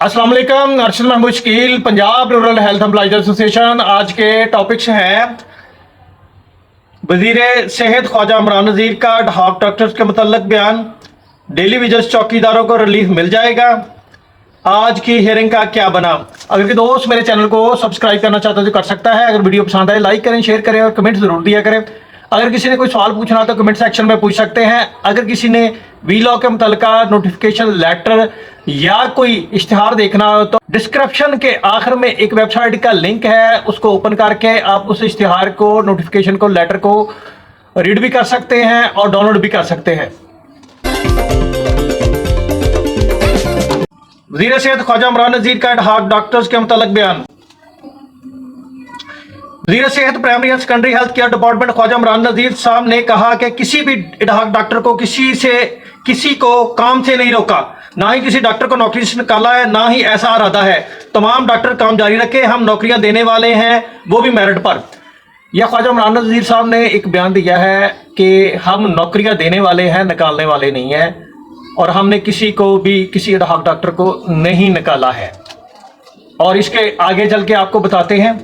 अस्सलाम वालेकुम। Arshad Mahmood Shakeel, Punjab rural health employees association. आज के टॉपिक्स हैं वजीर सेहत ख्वाजा इमरान नज़ीर का हॉक डॉक्टर्स के मुतल्लिक बयान, डेली वेजेस चौकीदारों को रिलीफ मिल जाएगा, आज की हियरिंग का क्या बना। अगर कोई दोस्त मेरे चैनल को सब्सक्राइब करना चाहता है तो कर सकता है। अगर वीडियो पसंद आए लाइक करें, शेयर करें और कमेंट ज़रूर दिया करें। अगर किसी ने कोई सवाल पूछना हो तो कमेंट सेक्शन में पूछ सकते हैं। अगर किसी ने वी लॉ के मुतल्लिका नोटिफिकेशन लेटर या कोई इश्तिहार देखना हो तो डिस्क्रिप्शन के आखिर में एक वेबसाइट का लिंक है, उसको ओपन करके आप उस इश्तिहार को, नोटिफिकेशन को, लेटर को रीड भी कर सकते हैं और डाउनलोड भी कर सकते हैं। वज़ीर सेहत ख्वाजा इमरान नज़ीर का हॉक डॉक्टर्स के मुतल्लिक बयान। वज़ीर सेहत primary and secondary health care department Khawaja Imran Nazir साहब ने कहा कि किसी भी हॉक डॉक्टर को किसी को काम से नहीं रोका, ना ही किसी डॉक्टर को नौकरी से निकाला है, ना ही ऐसा इरादा है। तमाम डॉक्टर काम जारी रखे, हम नौकरियां देने वाले हैं, वो भी मेरिट पर। यह ख्वाजा इमरान नज़ीर साहब ने एक बयान दिया है कि हम नौकरियां देने वाले हैं, निकालने वाले नहीं हैं, और हमने किसी को भी, किसी हॉक डॉक्टर को नहीं निकाला है। और इसके आगे चल के आपको बताते हैं।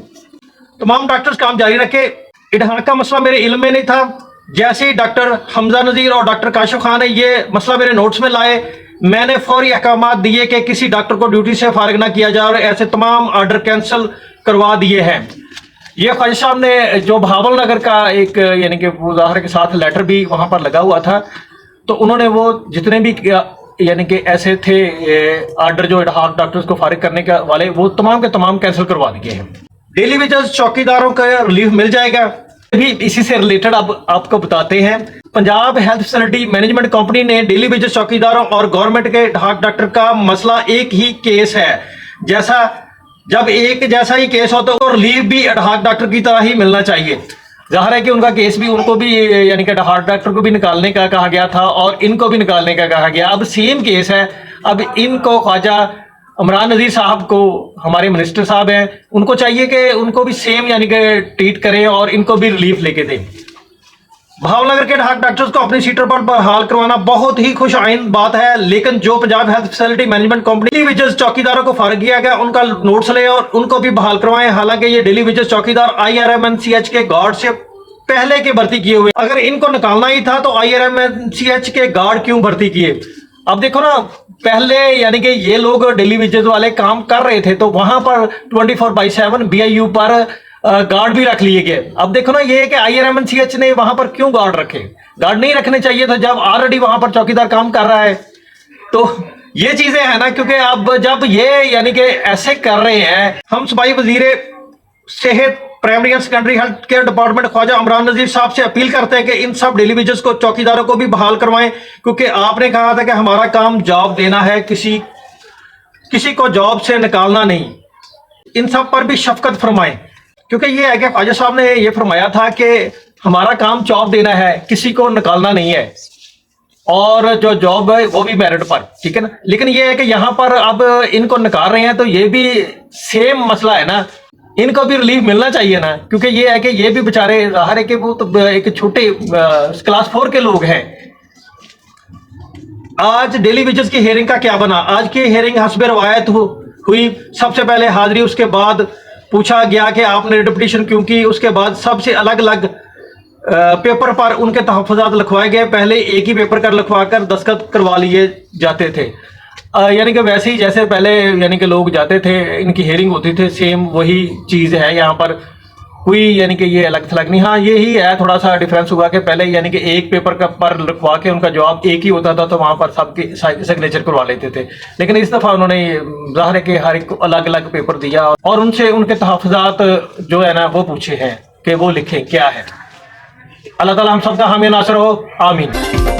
तमाम डॉक्टर्स काम जारी रखे। इडहाक का मसला मेरे इल्म में नहीं था। जैसे ही डॉक्टर हमजा नज़ीर और डॉक्टर काशिफ खान ने ये मसला मेरे नोट्स में लाए, मैंने फौरी अहकाम दिए कि किसी डॉक्टर को ड्यूटी से फारिग ना किया जाए और ऐसे तमाम आर्डर कैंसिल करवा दिए हैं। ये ख्वाजा साहब ने जो बहावल नगर का एक यानी कि मुजाहरे के साथ लेटर भी वहाँ पर लगा हुआ था, तो उन्होंने वो जितने भी यानी कि ऐसे थे आर्डर जो हॉक डॉक्टर्स को फारिग करने के वाले, वो तमाम के तमाम कैंसिल करवा दिए हैं। डेली वेजेस चौकीदारों का रिलीफ मिल जाएगा, भी इसी से रिलेटेड अब आपको बताते हैं। Punjab health facility management company ने डेली वेजेस चौकीदारों और गवर्नमेंट के हॉक डॉक्टर का मसला एक ही केस है। जब एक जैसा ही केस हो तो रिलीफ भी हॉक डॉक्टर की तरह ही मिलना चाहिए। जाहिर है कि उनका केस भी, उनको भी यानी कि हॉक डॉक्टर को भी निकालने का कहा गया था और इनको भी निकालने का कहा गया। अब सेम केस है, अब इनको ख्वाजा इमरान नज़ीर साहब को, हमारे मिनिस्टर साहब हैं, उनको चाहिए कि उनको भी सेम यानी कि ट्रीट करें और इनको भी रिलीफ लेके दें। भावनगर के हॉक डॉक्टर्स को अपनी सीटों पर बहाल करवाना बहुत ही खुश आइंद बात है, लेकिन जो Punjab health facility management company daily wages चौकीदारों को फारिग किया गया, उनका नोट्स ले और उनको भी बहाल करवाएं। हालांकि ये डेली वेजेस चौकीदार IRMNCH के गार्ड से पहले के भर्ती किए हुए, अगर इनको निकालना ही था तो IRMNCH के गार्ड क्यों भर्ती किए। अब देखो ना, पहले यानी कि ये लोग डेली वेजेस वाले काम कर रहे थे तो वहां पर 24/7 BIU पर गार्ड भी रख लिए गए। अब देखो ना, ये है कि IRMNCH ने वहां पर क्यों गार्ड रखे, गार्ड नहीं रखने चाहिए था जब ऑलरेडी वहां पर चौकीदार काम कर रहा है। तो ये चीजें है ना, क्योंकि अब जब ये यानी कि ऐसे कर रहे हैं, हम सूबाई वजीर सेहत primary and secondary health care department Khawaja Imran Nazir साहब से अपील करते हैं कि इन सब डेली वेजेस को, चौकीदारों को भी बहाल करवाएं, क्योंकि आपने कहा था कि हमारा काम जॉब देना है, किसी को जॉब से निकालना नहीं। इन सब पर भी शफकत फरमाएं, क्योंकि ये है कि ख्वाजा साहब ने ये फरमाया था कि हमारा काम जॉब देना है, किसी को निकालना नहीं है, और जो जॉब है वो भी मेरिट पर, ठीक है ना। लेकिन ये है कि यहाँ पर अब इनको निकाल रहे हैं तो ये भी सेम मसला है ना, इनको भी रिलीफ मिलना चाहिए ना, क्योंकि ये है कि ये भी बेचारे ज़ाहिर है कि वो तो एक छोटे क्लास 4 के लोग हैं। आज डेली वेजेस की हियरिंग का क्या बना। आज की हियरिंग हस्ब रवायत हुई। सबसे पहले हाजिरी, उसके बाद पूछा गया कि आपने रिपिटिशन क्यों की, उसके बाद सबसे अलग अलग पेपर पर उनके तहफ़्फ़ुज़ात लिखवाए गए। पहले एक ही पेपर कर लिखवा कर दस्तखत करवा लिए जाते थे, यानी कि वैसे ही जैसे पहले यानी कि लोग जाते थे, इनकी हियरिंग होती थी, सेम वही चीज़ है यहाँ पर। कोई यानी कि ये अलग थलग नहीं। हाँ, यही है थोड़ा सा डिफरेंस हुआ कि पहले यानी कि एक पेपर का पर लिखवा के उनका जवाब एक ही होता था, तो वहाँ पर सबके सिग्नेचर करवा लेते थे। लेकिन इस दफ़ा उन्होंने ज़ाहिर है कि हर एक को अलग अलग पेपर दिया और उनसे उनके तहफ़्फ़ुज़ात जो है ना वो पूछे हैं कि वो लिखें क्या है। अल्लाह ताला हम सबका हामी नासर हो, आमीन।